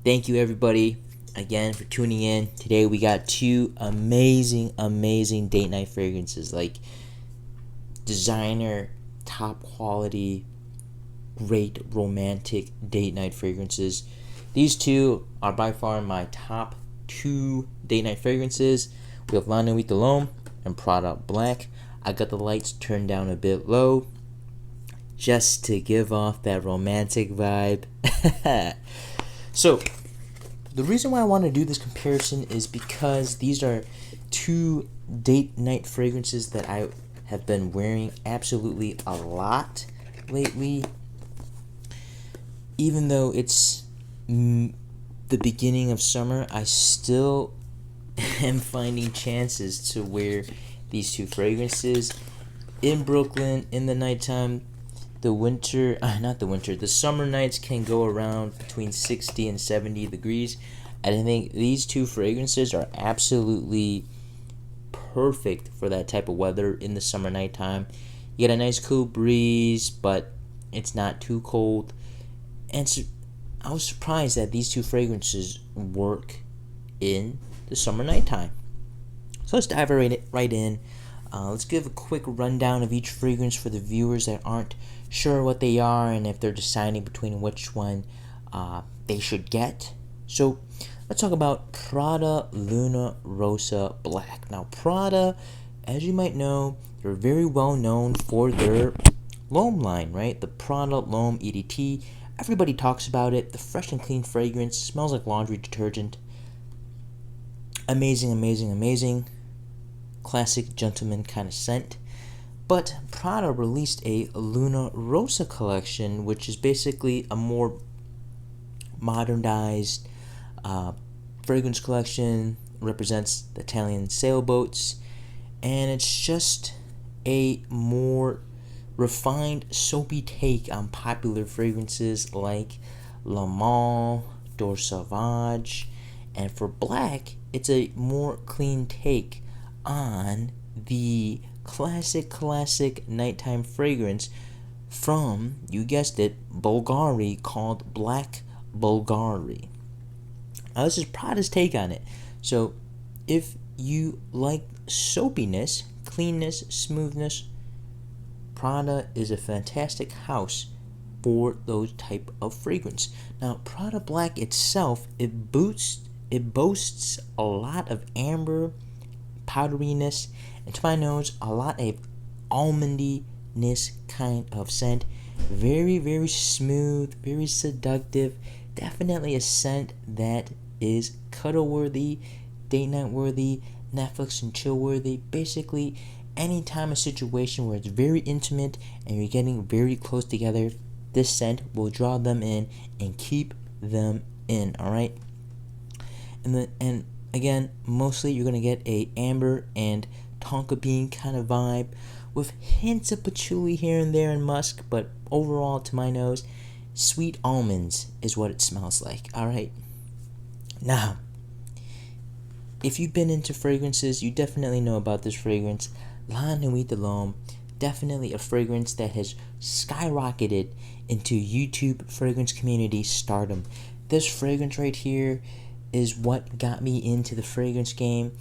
Thank you everybody again for tuning in. Today we got two amazing date night fragrances, like designer, top quality, great romantic date night fragrances. These two are by far my top two date night fragrances. We have La Nuit De L'Homme and Prada Black. I got the lights turned down a bit low just to give off that romantic vibe. So, the reason why I want to do this comparison is because these are two date night fragrances that I have been wearing absolutely a lot lately. Even though it's the beginning of summer, I still am finding chances to wear these two fragrances in Brooklyn in the nighttime. The summer nights can go around between 60 and 70 degrees. And I think these two fragrances are absolutely perfect for that type of weather in the summer nighttime. You get a nice cool breeze, but it's not too cold. And so I was surprised that these two fragrances work in the summer nighttime. So let's dive right in. Let's give a quick rundown of each fragrance for the viewers that aren't sure what they are and if they're deciding between which one they should get. So let's talk about Prada Luna Rossa Black. Now Prada, as you might know, they're very well known for their L'Homme line, right? The Prada L'Homme EDT. Everybody talks about it. The fresh and clean fragrance smells like laundry detergent. Amazing. Classic gentleman kind of scent. But Prada released a Luna Rossa collection, which is basically a more modernized fragrance collection. Represents the Italian sailboats, and it's just a more refined, soapy take on popular fragrances like Le Mans, D'Or Sauvage, and for Black, it's a more clean take on the classic nighttime fragrance from, you guessed it, Bulgari, called Black Bulgari. Now this is Prada's take on it. So if you like soapiness, cleanness, smoothness, Prada is a fantastic house for those type of fragrance. Now Prada Black itself, it boasts a lot of amber, powderiness, and to my nose, a lot of almondiness kind of scent. Very smooth, very seductive. Definitely a scent that is cuddle worthy, date night worthy, Netflix and chill worthy. Basically, anytime a situation where it's very intimate and you're getting very close together, this scent will draw them in and keep them in. All right. And again, mostly you're gonna get a amber and tonka bean kind of vibe with hints of patchouli here and there and musk, but overall, to my nose, sweet almonds is what it smells like. All right. Now, if you've been into fragrances, you definitely know about this fragrance, La Nuit De L'Homme. Definitely a fragrance that has skyrocketed into YouTube fragrance community stardom. This fragrance right here is what got me into the fragrance game.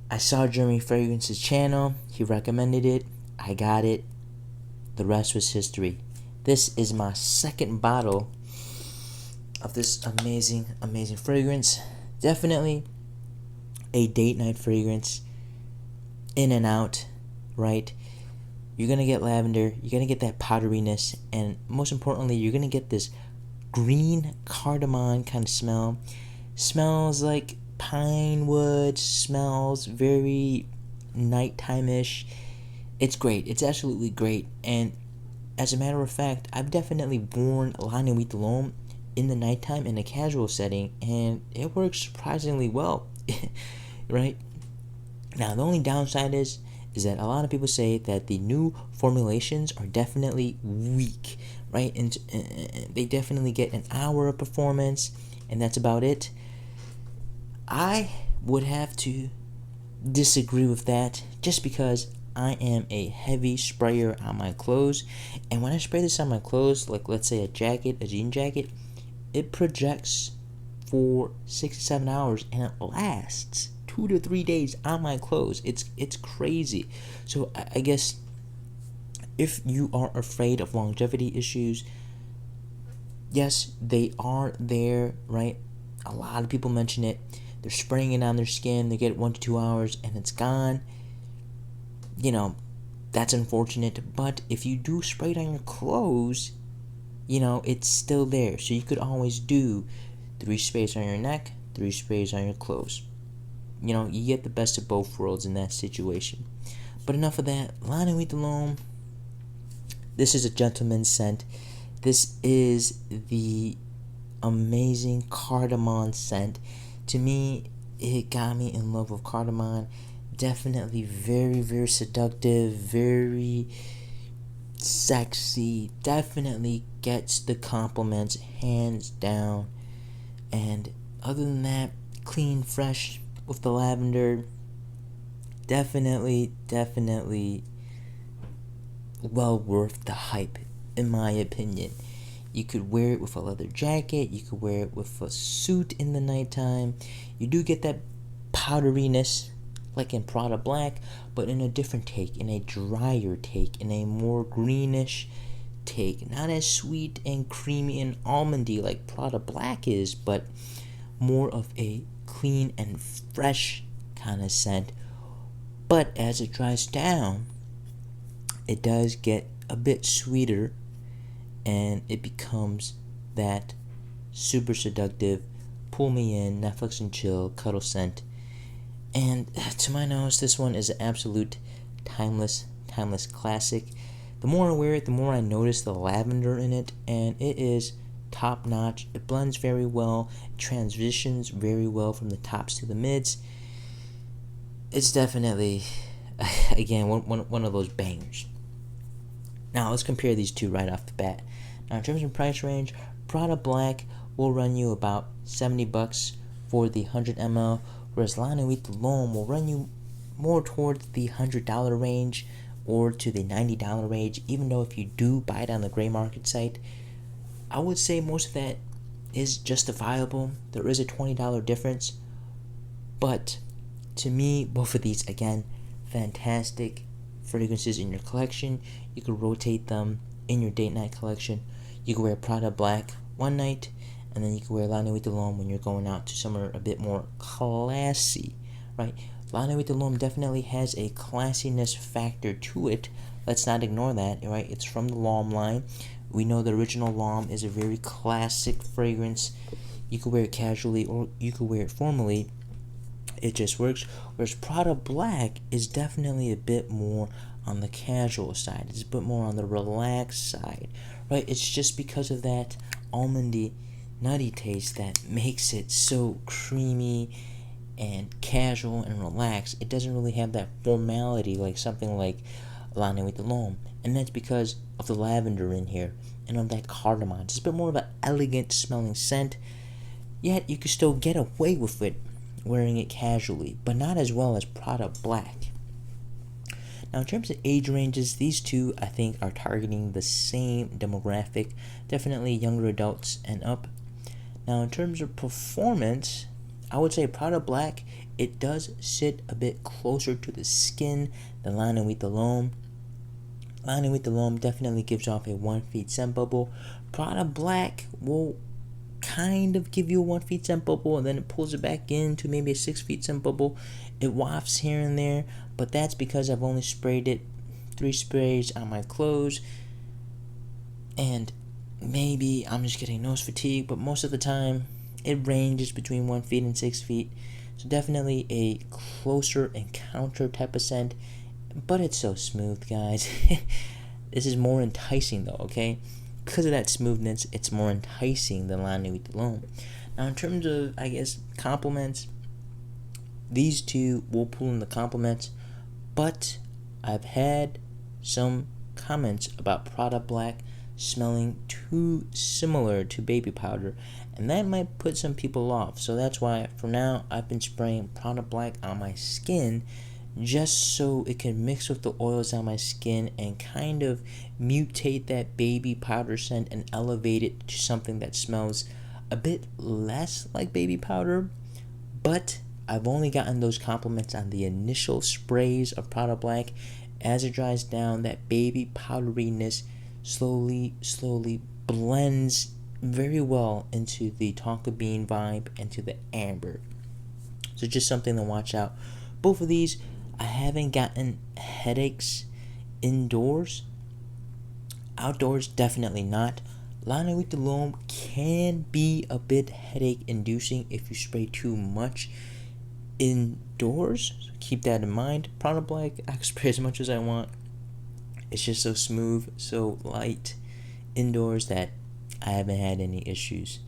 I saw Jeremy Fragrance's channel. He recommended it. I got it. The rest was history. This is my second bottle of this amazing fragrance. Definitely a date night fragrance. In and out, right? You're going to get lavender. You're going to get that powderiness. And most importantly, you're going to get this green cardamom kind of smell. Smells like pine wood, smells very nighttime-ish. It's great. It's absolutely great. And as a matter of fact, I've definitely worn La Nuit De L'Homme in the nighttime in a casual setting, and it works surprisingly well. Right? Now, the only downside is that a lot of people say that the new formulations are definitely weak, right? And they definitely get an hour of performance, and that's about it. I would have to disagree with that just because I am a heavy sprayer on my clothes, and when I spray this on my clothes, like let's say a jacket, a jean jacket, it projects for 6 to 7 hours, and it lasts 2 to 3 days on my clothes. It's crazy. So I guess if you are afraid of longevity issues, yes, they are there, right? A lot of people mention it. They're spraying it on their skin. They get it 1 to 2 hours and it's gone. That's unfortunate. But if you do spray it on your clothes, it's still there. So you could always do 3 sprays on your neck, 3 sprays on your clothes. You get the best of both worlds in that situation. But enough of that. La Nuit De L'Homme. This is a gentleman's scent. This is the amazing cardamom scent. To me, it got me in love with cardamom. Definitely very, very seductive, very sexy. Definitely gets the compliments, hands down. And other than that, clean, fresh with the lavender. Definitely well worth the hype, in my opinion. You could wear it with a leather jacket. You could wear it with a suit in the nighttime. You do get that powderiness, like in Prada Black, but in a different take, in a drier take, in a more greenish take. Not as sweet and creamy and almondy like Prada Black is, but more of a clean and fresh kind of scent. But as it dries down, it does get a bit sweeter, and it becomes that super seductive, pull me in, Netflix and chill, cuddle scent. And to my knowledge, this one is an absolute timeless classic. The more I wear it, the more I notice the lavender in it, and it is top notch. It blends very well, transitions very well from the tops to the mids. It's definitely, again, one of those bangers. Now let's compare these two right off the bat. Now in terms of price range, Prada Black will run you about $70 for the 100 ml, whereas La Nuit De L'Homme will run you more towards the $100 range or to the $90 range. Even though if you do buy it on the gray market site, I would say most of that is justifiable. There is a $20 difference, but to me, both of these, again, fantastic fragrances in your collection. You could rotate them in your date night collection. You could wear Prada Black one night, and then you could wear La Nuit De L'Homme when you're going out to somewhere a bit more classy, right? La Nuit De L'Homme definitely has a classiness factor to it. Let's not ignore that, right? It's from the L'Homme line. We know the original L'Homme is a very classic fragrance. You could wear it casually or you could wear it formally. It just works. Whereas Prada Black is definitely a bit more on the casual side. It's a bit more on the relaxed side, right? It's just because of that almondy, nutty taste that makes it so creamy and casual and relaxed. It doesn't really have that formality like something like La Nuit De L'Homme, and that's because of the lavender in here and of that cardamom. It's a bit more of an elegant smelling scent, yet you can still get away with it wearing it casually, but not as well as Prada Black. Now, in terms of age ranges, these two, I think, are targeting the same demographic, definitely younger adults and up. Now, in terms of performance, I would say Prada Black, it does sit a bit closer to the skin than La Nuit De L'Homme. La Nuit De L'Homme definitely gives off a 1 feet scent bubble. Prada Black will kind of give you a 1 feet scent bubble, and then it pulls it back into maybe a 6 feet scent bubble. It wafts here and there, but that's because I've only sprayed it 3 sprays on my clothes, and maybe I'm just getting nose fatigue, but most of the time it ranges between 1 feet and 6 feet. So definitely a closer encounter type of scent, but it's so smooth, guys. This is more enticing though, okay? Because of that smoothness, it's more enticing than La Nuit De L'Homme. Now, in terms of, I guess, compliments, these two will pull in the compliments, but I've had some comments about Prada Black smelling too similar to baby powder, and that might put some people off. So that's why, for now, I've been spraying Prada Black on my skin just so it can mix with the oils on my skin and kind of mutate that baby powder scent and elevate it to something that smells a bit less like baby powder, but I've only gotten those compliments on the initial sprays of Prada Black. As it dries down, that baby powderiness slowly blends very well into the tonka bean vibe and to the amber. So just something to watch out. Both of these, I haven't gotten headaches indoors. Outdoors, definitely not. La Nuit De L'Homme can be a bit headache inducing if you spray too much indoors. So keep that in mind. Prada Black, I can spray as much as I want. It's just so smooth, so light indoors that I haven't had any issues.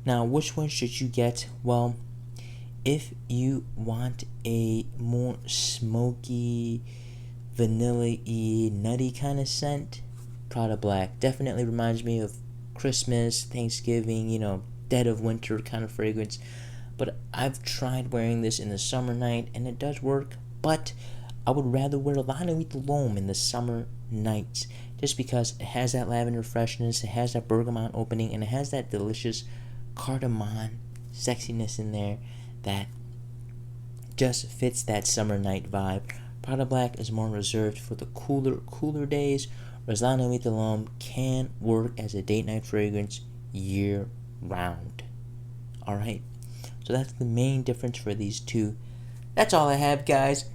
Now, which one should you get? Well, if you want a more smoky, vanilla-y, nutty kind of scent, Prada Black definitely reminds me of Christmas, Thanksgiving, dead of winter kind of fragrance. But I've tried wearing this in the summer night, and it does work. But I would rather wear La Nuit De L'Homme in the summer nights, just because it has that lavender freshness, it has that bergamot opening, and it has that delicious cardamom sexiness in there that just fits that summer night vibe. Prada Black is more reserved for the cooler days, whereas La Nuit De L'Homme can work as a date night fragrance year round. Alright, so that's the main difference for these two. That's all I have, guys.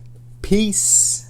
Peace.